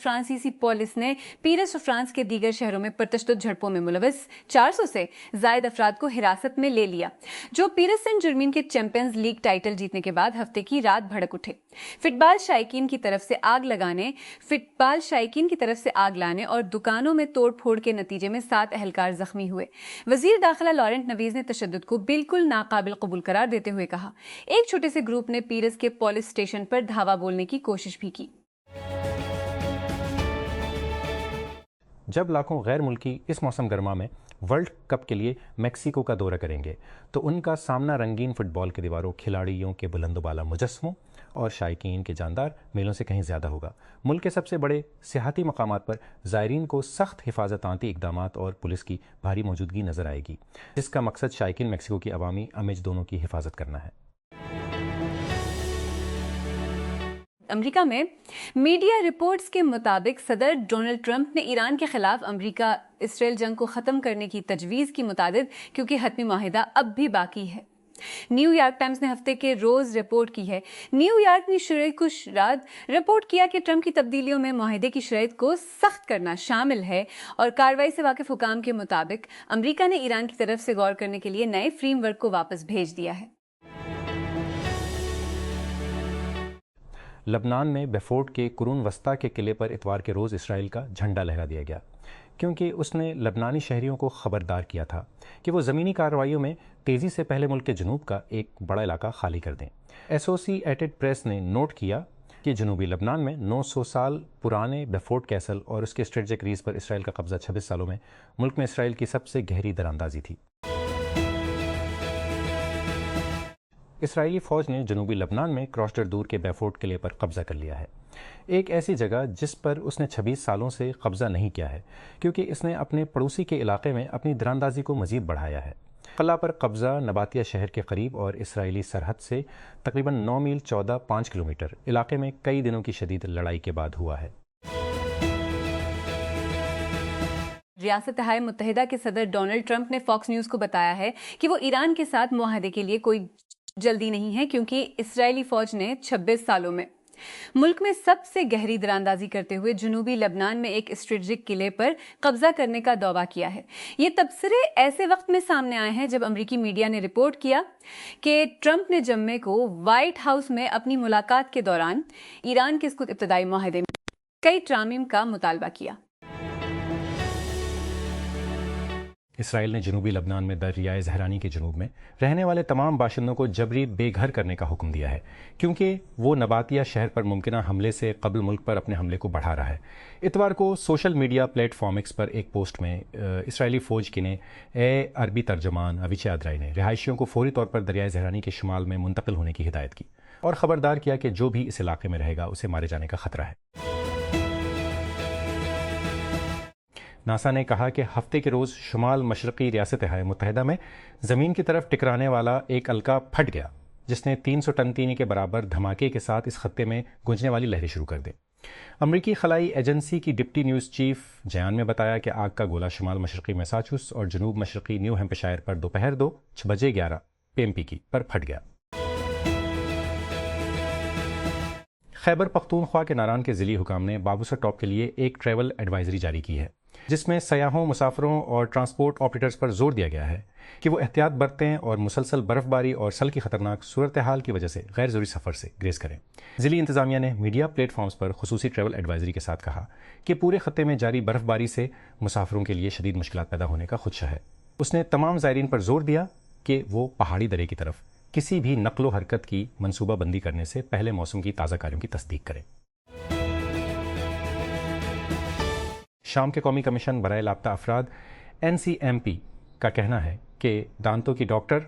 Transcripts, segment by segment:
فرانسیسی پولیس نے پیرس اور فرانس کے دیگر شہروں میں پرتشدد جھڑپوں میں ملوث 400 سے زائد افراد کو حراست میں لے لیا، جو پیرس سینٹ جرمین کے چیمپئنز لیگ ٹائٹل جیتنے کے بعد ہفتے کی رات بھڑک اٹھے۔ فٹ بال شائقین کی طرف سے آگ لانے اور دکانوں میں توڑ پھوڑ کے نتیجے میں 7 اہلکار زخمی ہوئے۔ وزیر داخلہ لارنٹ نویز نے تشدد کو بالکل ناقابل قبول قرار دیتے ہوئے کہا، ایک چھوٹے سے گروپ نے پیرس کے پولیس اسٹیشن پر دھاوا بولنے کی کوشش بھی کی۔ جب لاکھوں غیر ملکی اس موسم گرما میں ورلڈ کپ کے لیے میکسیکو کا دورہ کریں گے تو ان کا سامنا رنگین فٹ بال کی دیواروں، کھلاڑیوں کے بلند و بالا مجسموں اور شائقین کے جاندار میلوں سے کہیں زیادہ ہوگا۔ ملک کے سب سے بڑے سیاحتی مقامات پر زائرین کو سخت حفاظتاتی اقدامات اور پولیس کی بھاری موجودگی نظر آئے گی، جس کا مقصد شائقین میکسیکو کی عوامی امیج دونوں کی حفاظت کرنا ہے۔ امریکہ میں میڈیا رپورٹس کے مطابق صدر ڈونلڈ ٹرمپ نے ایران کے خلاف امریکہ اسرائیل جنگ کو ختم کرنے کی تجویز کی متعدد، کیونکہ حتمی معاہدہ اب بھی باقی ہے۔ نیو یارک ٹائمز نے ہفتے کے روز رپورٹ کی ہے، نیو یارک نے شرح کو رات رپورٹ کیا کہ ٹرمپ کی تبدیلیوں میں معاہدے کی شرائط کو سخت کرنا شامل ہے، اور کارروائی سے واقف حکام کے مطابق امریکہ نے ایران کی طرف سے غور کرنے کے لیے نئے فریم ورک کو واپس بھیج دیا ہے۔ لبنان میں بیفورٹ کے قرون وسطیٰ کے قلعے پر اتوار کے روز اسرائیل کا جھنڈا لہرا دیا گیا، کیونکہ اس نے لبنانی شہریوں کو خبردار کیا تھا کہ وہ زمینی کارروائیوں میں تیزی سے پہلے ملک کے جنوب کا ایک بڑا علاقہ خالی کر دیں۔ ایسوسی ایٹڈ پریس نے نوٹ کیا کہ جنوبی لبنان میں 900 سال پرانے بیفورٹ کیسل اور اس کے اسٹریٹجک ریز پر اسرائیل کا قبضہ 26 سالوں میں ملک میں اسرائیل کی سب سے گہری دراندازی تھی۔ اسرائیلی فوج نے جنوبی لبنان میں کراسٹر دور کے بیفورٹ قلعے پر قبضہ کر لیا ہے، ایک ایسی جگہ جس پر اس نے 26 سالوں سے قبضہ نہیں کیا ہے، کیونکہ اس نے اپنے پڑوسی کے علاقے میں اپنی دراندازی کو مزید بڑھایا ہے۔ قلعہ پر قبضہ نباتیہ شہر کے قریب اور اسرائیلی سرحد سے تقریباً 9 میل 14.5 کلومیٹر علاقے میں کئی دنوں کی شدید لڑائی کے بعد ہوا ہے۔ ریاستہائے متحدہ کے صدر ڈونلڈ ٹرمپ نے فاکس نیوز کو بتایا ہے کہ وہ ایران کے ساتھ معاہدے کے لیے کوئی جلدی نہیں ہے، کیونکہ اسرائیلی فوج نے 26 سالوں میں ملک میں سب سے گہری دراندازی کرتے ہوئے جنوبی لبنان میں ایک اسٹریٹجک قلعے پر قبضہ کرنے کا دعویٰ کیا ہے۔ یہ تبصرے ایسے وقت میں سامنے آئے ہیں جب امریکی میڈیا نے رپورٹ کیا کہ ٹرمپ نے جمعے کو وائٹ ہاؤس میں اپنی ملاقات کے دوران ایران کے اسکوت ابتدائی معاہدے میں کئی ترامیم کا مطالبہ کیا۔ اسرائیل نے جنوبی لبنان میں دریائے زہرانی کے جنوب میں رہنے والے تمام باشندوں کو جبری بے گھر کرنے کا حکم دیا ہے، کیونکہ وہ نباتیہ شہر پر ممکنہ حملے سے قبل ملک پر اپنے حملے کو بڑھا رہا ہے۔ اتوار کو social media platform X پر ایک پوسٹ میں اسرائیلی فوج کی نے عربی ترجمان اویچے ادرائی نے رہائشیوں کو فوری طور پر دریائے زہرانی کے شمال میں منتقل ہونے کی ہدایت کی اور خبردار کیا کہ جو بھی اس علاقے میں رہے گا اسے مارے جانے کا خطرہ ہے۔ ناسا نے کہا کہ ہفتے کے روز شمال مشرقی ریاستہائے متحدہ میں زمین کی طرف ٹکرانے والا ایک الکا پھٹ گیا، جس نے 300 ٹن تینی کے برابر دھماکے کے ساتھ اس خطے میں گونجنے والی لہریں شروع کر دیں۔ امریکی خلائی ایجنسی کی ڈپٹی نیوز چیف جیان نے بتایا کہ آگ کا گولا شمال مشرقی میساچوس اور جنوب مشرقی نیو ہیمپشائر پر دوپہر 2:11 PM پر پھٹ گیا۔ خیبر پختونخوا کے ناران کے ضلعی حکام نے بابوسر ٹاپ کے لیے ایک ٹریول ایڈوائزری جاری کی ہے، جس میں سیاحوں، مسافروں اور ٹرانسپورٹ آپریٹرز پر زور دیا گیا ہے کہ وہ احتیاط برتیں اور مسلسل برف باری اور سیل کی خطرناک صورتحال کی وجہ سے غیر ضروری سفر سے گریز کریں۔ ضلعی انتظامیہ نے میڈیا پلیٹ فارمز پر خصوصی ٹریول ایڈوائزری کے ساتھ کہا کہ پورے خطے میں جاری برف باری سے مسافروں کے لیے شدید مشکلات پیدا ہونے کا خدشہ ہے۔ اس نے تمام زائرین پر زور دیا کہ وہ پہاڑی درے کی طرف کسی بھی نقل و حرکت کی منصوبہ بندی کرنے سے پہلے موسم کی تازہ کاریوں کی تصدیق کریں۔ شام کے قومی کمیشن برائے لاپتہ افراد NCMP کا کہنا ہے کہ دانتوں کی ڈاکٹر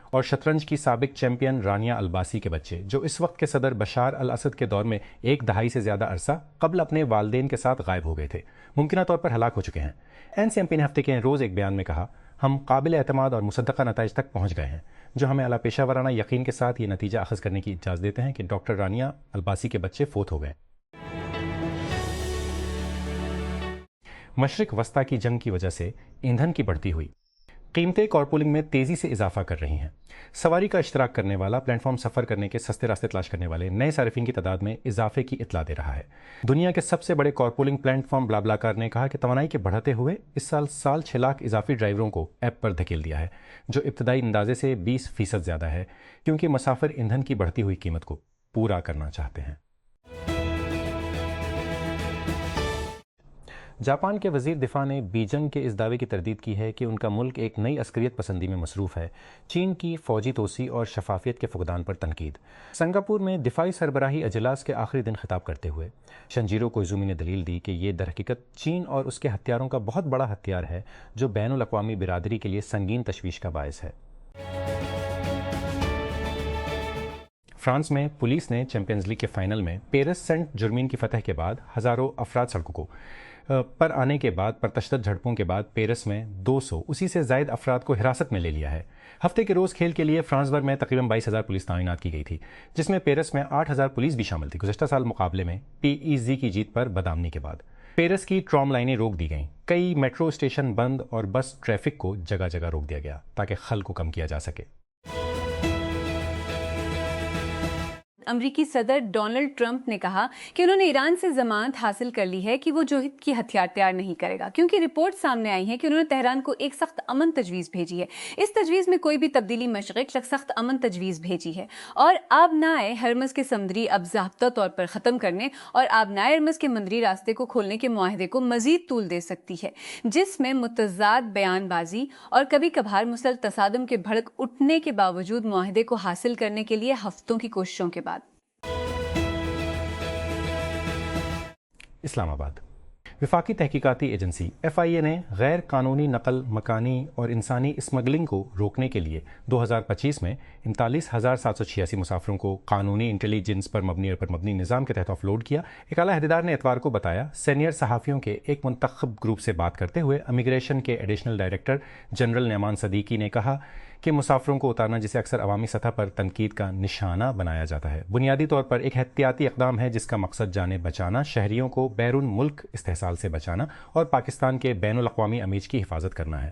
اور شطرنج کی سابق چیمپئن رانیہ الباسی کے بچے، جو اس وقت کے صدر بشار الاسد کے دور میں 1 دہائی سے زیادہ عرصہ قبل اپنے والدین کے ساتھ غائب ہو گئے تھے، ممکنہ طور پر ہلاک ہو چکے ہیں۔ NCMP نے ہفتے کے روز ایک بیان میں کہا، ہم قابل اعتماد اور مصدقہ نتائج تک پہنچ گئے ہیں جو ہمیں اعلیٰ پیشہ ورانہ یقین کے ساتھ یہ نتیجہ اخذ کرنے کی اجازت دیتے ہیں کہ ڈاکٹر رانیہ الباسی کے بچے فوت ہو گئے۔ مشرق وسطیٰ کی جنگ کی وجہ سے ایندھن کی بڑھتی ہوئی قیمتیں کارپولنگ میں تیزی سے اضافہ کر رہی ہیں۔ سواری کا اشتراک کرنے والا پلیٹ فارم سفر کرنے کے سستے راستے تلاش کرنے والے نئے صارفین کی تعداد میں اضافے کی اطلاع دے رہا ہے۔ دنیا کے سب سے بڑے کارپولنگ پلیٹ فارم BlaBlaCar نے کہا کہ توانائی کے بڑھتے ہوئے اس سال 6 لاکھ اضافی ڈرائیوروں کو ایپ پر دھکیل دیا ہے، جو ابتدائی اندازے سے 20% زیادہ ہے، کیونکہ مسافر ایندھن کی بڑھتی ہوئی قیمت کو پورا کرنا چاہتے ہیں۔ جاپان کے وزیر دفاع نے بیجنگ کے اس دعوے کی تردید کی ہے کہ ان کا ملک ایک نئی عسکریت پسندی میں مصروف ہے۔ چین کی فوجی توسیع اور شفافیت کے فقدان پر تنقید۔ سنگاپور میں دفاعی سربراہی اجلاس کے آخری دن خطاب کرتے ہوئے شنجیرو کوئزومی نے دلیل دی کہ یہ درحقیقت چین اور اس کے ہتھیاروں کا بہت بڑا ہتھیار ہے، جو بین الاقوامی برادری کے لیے سنگین تشویش کا باعث ہے۔ فرانس میں پولیس نے چیمپئنز لیگ کے فائنل میں پیرس سینٹ جرمین کی فتح کے بعد ہزاروں افراد سڑکوں پر آنے کے بعد پرتشدد جھڑپوں کے بعد پیرس میں 200 اسی سے زائد افراد کو حراست میں لے لیا ہے۔ ہفتے کے روز کھیل کے لیے فرانس بھر میں تقریباً 22,000 پولیس تعینات کی گئی تھی، جس میں پیرس میں 8,000 پولیس بھی شامل تھی۔ گزشتہ سال مقابلے میں PSG کی جیت پر بدامنی کے بعد پیرس کی ٹرام لائنیں روک دی گئیں، کئی میٹرو اسٹیشن بند اور بس ٹریفک کو جگہ جگہ روک دیا گیا تاکہ خل کو کم کیا جا سکے۔ امریکی صدر ڈونلڈ ٹرمپ نے کہا کہ انہوں نے ایران سے ضمانت حاصل کر لی ہے کہ وہ جوہد کی ہتھیار تیار نہیں کرے گا، کیونکہ رپورٹ سامنے آئی ہے کہ انہوں نے تہران کو ایک سخت امن تجویز بھیجی ہے۔ اس تجویز میں کوئی بھی تبدیلی مشرق سخت امن تجویز بھیجی ہے اور آبنائے ہرمز کے سمندری اب ضابطہ طور پر ختم کرنے اور آبنائے ہرمز کے مندری راستے کو کھولنے کے معاہدے کو مزید طول دے سکتی ہے، جس میں متضاد بیان بازی اور کبھی کبھار مسلح تصادم کے بھڑک اٹھنے کے باوجود معاہدے کو حاصل کرنے کے لیے ہفتوں کی کوششوں کے بعد۔ اسلام آباد۔ وفاقی تحقیقاتی ایجنسی FIA نے غیر قانونی نقل مکانی اور انسانی اسمگلنگ کو روکنے کے لیے 2025 میں 39,786 مسافروں کو قانونی انٹیلیجنس پر مبنی نظام کے تحت آف لوڈ کیا۔ ایک اعلیٰ عہدیدار نے اتوار کو بتایا۔ سینئر صحافیوں کے ایک منتخب گروپ سے بات کرتے ہوئے امیگریشن کے additional director general Noman Siddiqui نے کہا کہ مسافروں کو اتارنا، جسے اکثر عوامی سطح پر تنقید کا نشانہ بنایا جاتا ہے، بنیادی طور پر ایک احتیاطی اقدام ہے جس کا مقصد جانیں بچانا، شہریوں کو بیرون ملک استحصال سے بچانا اور پاکستان کے بین الاقوامی امیج کی حفاظت کرنا ہے۔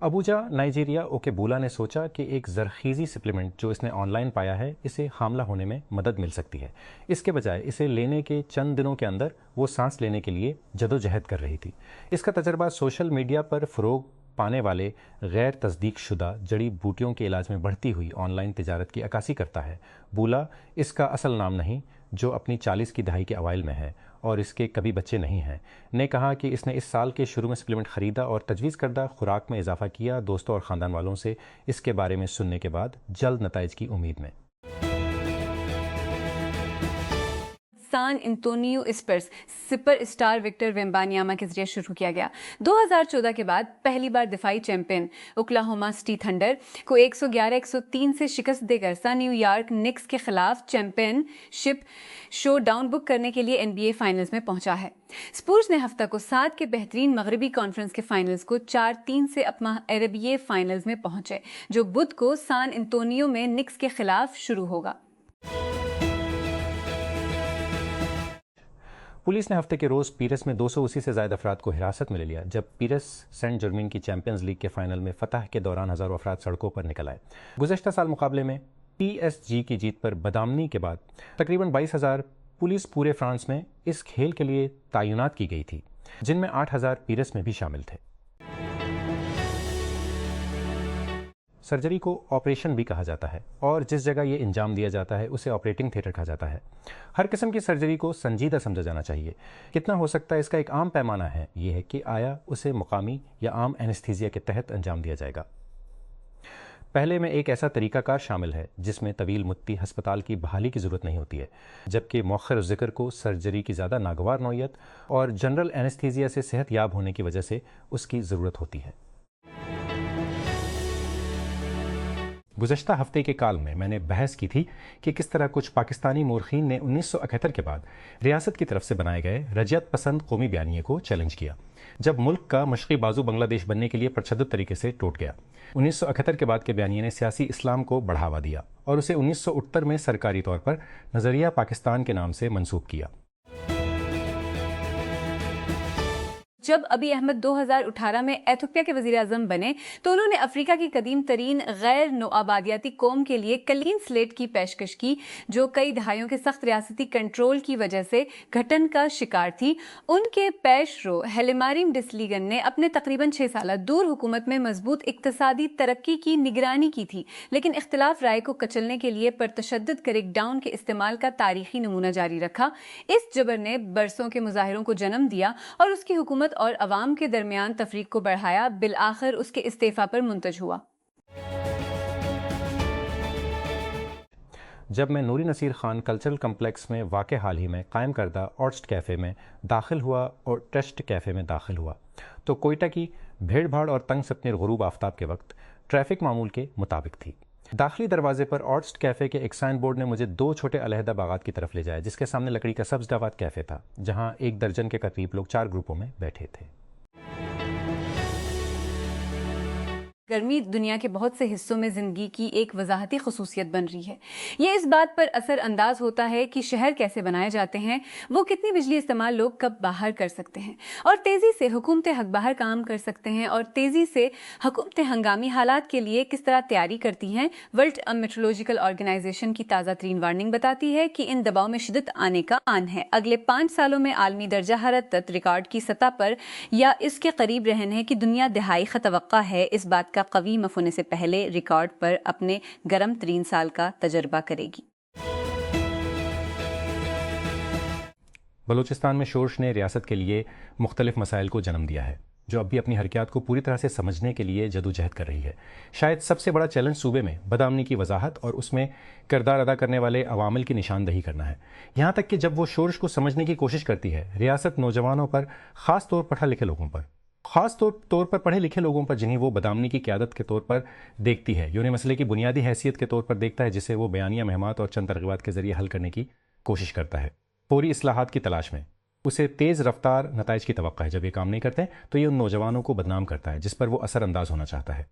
ابوجا نائجیریا اوکے-بولا نے سوچا کہ ایک زرخیزی سپلیمنٹ جو اس نے آن لائن پایا ہے، اسے حاملہ ہونے میں مدد مل سکتی ہے۔ اس کے بجائے اسے لینے کے چند دنوں کے اندر وہ سانس لینے کے لیے جدوجہد کر رہی تھی۔ اس کا تجربہ سوشل میڈیا پر فروغ پانے والے غیر تصدیق شدہ جڑی بوٹیوں کے علاج میں بڑھتی ہوئی آن لائن تجارت کی عکاسی کرتا ہے۔ بولا اس کا اصل نام نہیں، جو اپنی 40 کی دہائی کے اوائل میں ہے اور اس کے کبھی بچے نہیں ہیں، نے کہا کہ اس نے اس سال کے شروع میں سپلیمنٹ خریدا اور تجویز کردہ خوراک میں اضافہ کیا، دوستوں اور خاندان والوں سے اس کے بارے میں سننے کے بعد جلد نتائج کی امید میں۔ سان انتونیو اسپرس سپر اسٹار وکٹر ویمبانیاما کے ذریعے شروع کیا گیا۔ 2014 کے بعد پہلی بار دفاعی چیمپئن اوکلاہوما سٹی تھنڈر کو 111-103 سے شکست دے کر نیو یارک نکس کے خلاف چیمپئن شپ شو ڈاؤن بک کرنے کے لیے NBA فائنلز میں پہنچا ہے۔ اسپورس نے ہفتہ کو 7 کے بہترین مغربی کانفرنس کے فائنلز کو 4-3 سے اپنا عربیہ فائنلز میں پہنچے، جو بدھ کو سان انتونیو میں نکس کے خلاف شروع ہوگا۔ پولیس نے ہفتے کے روز پیرس میں 280 سے زائد افراد کو حراست میں لے لیا، جب پیرس سینٹ جرمین کی چیمپئنز لیگ کے فائنل میں فتح کے دوران ہزاروں افراد سڑکوں پر نکل آئے۔ گزشتہ سال مقابلے میں PSG کی جیت پر بدامنی کے بعد تقریباً 22,000 پولیس پورے فرانس میں اس کھیل کے لیے تعینات کی گئی تھی، جن میں 8,000 پیرس میں بھی شامل تھے۔ سرجری کو آپریشن بھی کہا جاتا ہے اور جس جگہ یہ انجام دیا جاتا ہے اسے آپریٹنگ تھیٹر کہا جاتا ہے۔ ہر قسم کی سرجری کو سنجیدہ سمجھا جانا چاہیے۔ کتنا ہو سکتا ہے اس کا ایک عام پیمانہ ہے، یہ ہے کہ آیا اسے مقامی یا عام اینستھیزیا کے تحت انجام دیا جائے گا۔ پہلے میں ایک ایسا طریقہ کار شامل ہے جس میں طویل مدتی ہسپتال کی بحالی کی ضرورت نہیں ہوتی ہے، جبکہ مؤخر الذکر کو سرجری کی زیادہ ناگوار نوعیت اور جنرل اینستھیزیا سے صحت یاب ہونے کی وجہ سے اس کی ضرورت ہوتی ہے۔ گزشتہ ہفتے کے کال میں نے بحث کی تھی کہ کس طرح کچھ پاکستانی مورخین نے 1971 کے بعد ریاست کی طرف سے بنائے گئے رجعت پسند قومی بیانیے کو چیلنج کیا، جب ملک کا مشرقی بازو بنگلہ دیش بننے کے لیے پرتشدد طریقے سے ٹوٹ گیا۔ 1971 کے بعد کے بیانیے نے سیاسی اسلام کو بڑھاوا دیا اور اسے 1969 میں سرکاری طور پر نظریہ پاکستان کے نام سے منسوب کیا۔ جب ابی احمد 2018 میں ایتھوپیا کے وزیر اعظم بنے تو انہوں نے افریقہ کی قدیم ترین غیر نوآبادیاتی قوم کے لیے کلین سلیٹ کی پیشکش کی جو کئی دہائیوں کے سخت ریاستی کنٹرول کی وجہ سے گھٹن کا شکار تھی۔ ان کے پیش رو ہیلیماریم ڈسلیگن نے اپنے تقریباً 6 سالہ دور حکومت میں مضبوط اقتصادی ترقی کی نگرانی کی تھی، لیکن اختلاف رائے کو کچلنے کے لیے پرتشدد کریک ڈاؤن کے استعمال کا تاریخی نمونہ جاری رکھا۔ اس جبر نے برسوں کے مظاہروں کو جنم دیا اور اس کی حکومت اور عوام کے درمیان تفریق کو بڑھایا، بالآخر اس کے استعفا پر منتج ہوا۔ جب میں نوری نصیر خان کلچرل کمپلیکس میں واقع حال ہی میں قائم کردہ آرٹسٹ کیفے میں داخل ہوا اور ٹرسٹ کیفے میں داخل ہوا تو کوئٹہ کی بھیڑ بھاڑ اور تنگ سپنے غروب آفتاب کے وقت ٹریفک معمول کے مطابق تھی۔ داخلی دروازے پر آرٹسٹ کیفے کے ایک سائن بورڈ نے مجھے 2 چھوٹے علیحدہ باغات کی طرف لے جایا جس کے سامنے لکڑی کا سبز دعوات کیفے تھا جہاں 1 درجن کے قریب لوگ 4 گروپوں میں بیٹھے تھے۔ گرمی دنیا کے بہت سے حصوں میں زندگی کی ایک وضاحتی خصوصیت بن رہی ہے۔ یہ اس بات پر اثر انداز ہوتا ہے کہ شہر کیسے بنائے جاتے ہیں، وہ کتنی بجلی استعمال لوگ کب باہر کر سکتے ہیں اور تیزی سے حکومتیں حق باہر کام کر سکتے ہیں اور تیزی سے حکومتیں ہنگامی حالات کے لیے کس طرح تیاری کرتی ہیں۔ ورلڈ میٹرولوجیکل آرگنائزیشن کی تازہ ترین وارننگ بتاتی ہے کہ ان دباؤ میں شدت آنے کا آن ہے۔ اگلے 5 سالوں میں عالمی درجہ حرارت ریکارڈ کی سطح پر یا اس کے قریب رہنے کی دنیا دہائی توقع ہے۔ اس بات کا قوی مف ہونے سے پہلے ریکارڈ پر اپنے گرم ترین سال کا تجربہ کرے گی۔ بلوچستان میں شورش نے ریاست کے لیے مختلف مسائل کو جنم دیا ہے جو اب بھی اپنی حرکیات کو پوری طرح سے سمجھنے کے لیے جدوجہد کر رہی ہے۔ شاید سب سے بڑا چیلنج صوبے میں بدامنی کی وضاحت اور اس میں کردار ادا کرنے والے عوامل کی نشاندہی کرنا ہے، یہاں تک کہ جب وہ شورش کو سمجھنے کی کوشش کرتی ہے ریاست نوجوانوں پر، خاص طور پر پڑھے لکھے لوگوں پر جنہیں وہ بدامنی کی قیادت کے طور پر دیکھتی ہے، یوں مسئلے کی بنیادی حیثیت کے طور پر دیکھتا ہے جسے وہ بیانیہ مہمات اور چند ترغیبات کے ذریعے حل کرنے کی کوشش کرتا ہے۔ فوری اصلاحات کی تلاش میں اسے تیز رفتار نتائج کی توقع ہے۔ جب یہ کام نہیں کرتے تو یہ ان نوجوانوں کو بدنام کرتا ہے جس پر وہ اثر انداز ہونا چاہتا ہے۔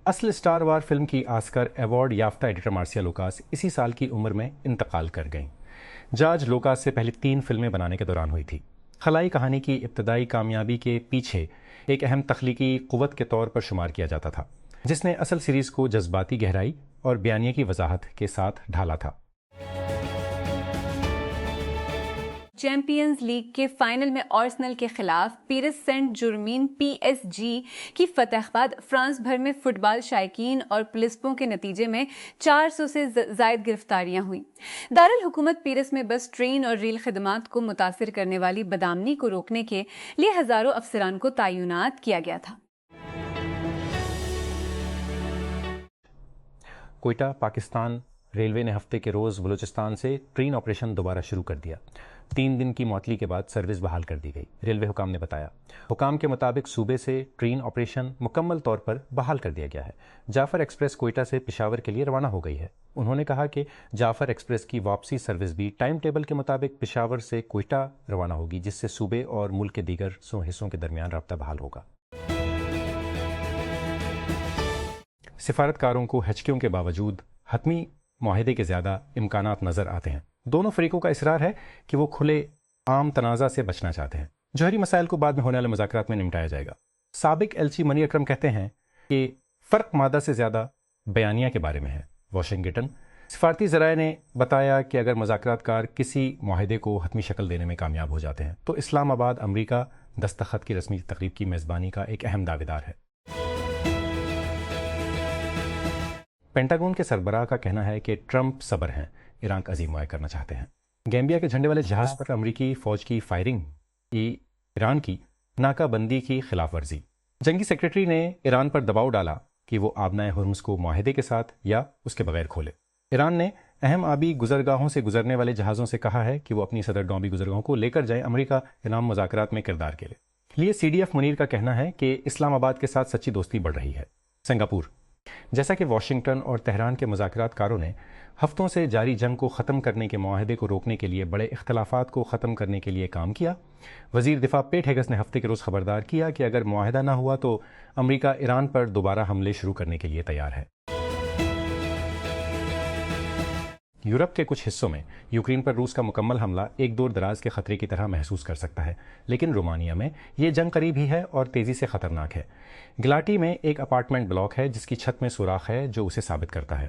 اصل اسٹار وار فلم کی آسکر ایوارڈ یافتہ ایڈیٹر مارسیا لوکاس اسی سال کی عمر میں انتقال کر گئیں۔ جارج لوکاس سے پہلے 3 فلمیں بنانے کے دوران ہوئی تھی۔ خلائی کہانی کی ابتدائی کامیابی کے پیچھے ایک اہم تخلیقی قوت کے طور پر شمار کیا جاتا تھا جس نے اصل سیریز کو جذباتی گہرائی اور بیانیے کی وضاحت کے ساتھ ڈھالا تھا۔ چیمپئنز لیگ کے فائنل میں آرسنل کے خلاف پیرس سینٹ جرمین PSG کی فتح بعد فرانس بھر میں فٹ بال شائقین اور پولیسوں کے نتیجے میں 400 سے زائد گرفتاریاں ہوئیں۔ دارالحکومت پیرس میں بس، ٹرین اور ریل خدمات کو متاثر کرنے والی بدامنی کو روکنے کے لیے ہزاروں افسران کو تعینات کیا گیا تھا۔ کوئٹہ پاکستان ریلوے نے ہفتے کے روز بلوچستان سے ٹرین آپریشن دوبارہ شروع کر دیا۔ 3 دن کی معطلی کے بعد سروس بحال کر دی گئی، ریلوے حکام نے بتایا۔ حکام کے مطابق صوبے سے ٹرین آپریشن مکمل طور پر بحال کر دیا گیا ہے۔ جعفر ایکسپریس کوئٹہ سے پشاور کے لیے روانہ ہو گئی ہے۔ انہوں نے کہا کہ جعفر ایکسپریس کی واپسی سروس بھی ٹائم ٹیبل کے مطابق پشاور سے کوئٹہ روانہ ہوگی جس سے صوبے اور ملک کے دیگر حصوں کے درمیان رابطہ بحال ہوگا۔ سفارتکاروں کو ہچکیوں کے باوجود حتمی معاہدے کے زیادہ امکانات نظر آتے ہیں۔ دونوں فریقوں کا اصرار ہے کہ وہ کھلے عام تنازع سے بچنا چاہتے ہیں۔ جوہری مسائل کو بعد میں ہونے والے مذاکرات میں نمٹایا جائے گا۔ سابق ایلچی منی اکرم کہتے ہیں کہ فرق مادہ سے زیادہ بیانیہ کے بارے میں ہے۔ واشنگٹن سفارتی ذرائع نے بتایا کہ اگر مذاکرات کار کسی معاہدے کو حتمی شکل دینے میں کامیاب ہو جاتے ہیں تو اسلام آباد امریکہ دستخط کی رسمی تقریب کی میزبانی کا ایک اہم دعویدار ہے۔ پینٹاگون کے سربراہ کا کہنا ہے کہ ٹرمپ صبر ہیں، ایران کا عظیم معاہدہ کرنا چاہتے ہیں۔ گیمبیا کے جھنڈے والے جہاز پر امریکی فوج کی فائرنگ کی ایران کی ناکہ بندی کی خلاف ورزی۔ جنگی سیکرٹری نے ایران پر دباؤ ڈالا کہ وہ آبنائے ہرمز کو معاہدے کے ساتھ یا اس کے بغیر کھولے۔ ایران نے اہم آبی گزرگاہوں سے گزرنے والے جہازوں سے کہا ہے کہ وہ اپنی صدر ڈومی گزرگاہوں کو لے کر جائیں امریکہ کے نام مذاکرات میں کردار کے لیے۔ CDF منیر کا کہنا ہے کہ اسلام آباد کے ساتھ سچی دوستی بڑھ رہی ہے۔ سنگاپور جیسا کہ واشنگٹن اور تہران کے مذاکرات کاروں نے ہفتوں سے جاری جنگ کو ختم کرنے کے معاہدے کو روکنے کے لیے بڑے اختلافات کو ختم کرنے کے لیے کام کیا۔ وزیر دفاع پیٹ ہیگس نے ہفتے کے روز خبردار کیا کہ اگر معاہدہ نہ ہوا تو امریکہ ایران پر دوبارہ حملے شروع کرنے کے لیے تیار ہے۔ یورپ کے کچھ حصوں میں یوکرین پر روس کا مکمل حملہ ایک دور دراز کے خطرے کی طرح محسوس کر سکتا ہے، لیکن رومانیہ میں یہ جنگ قریب ہی ہے اور تیزی سے خطرناک ہے۔ گلاٹی میں ایک اپارٹمنٹ بلاک ہے جس کی چھت میں سوراخ ہے جو اسے ثابت کرتا ہے۔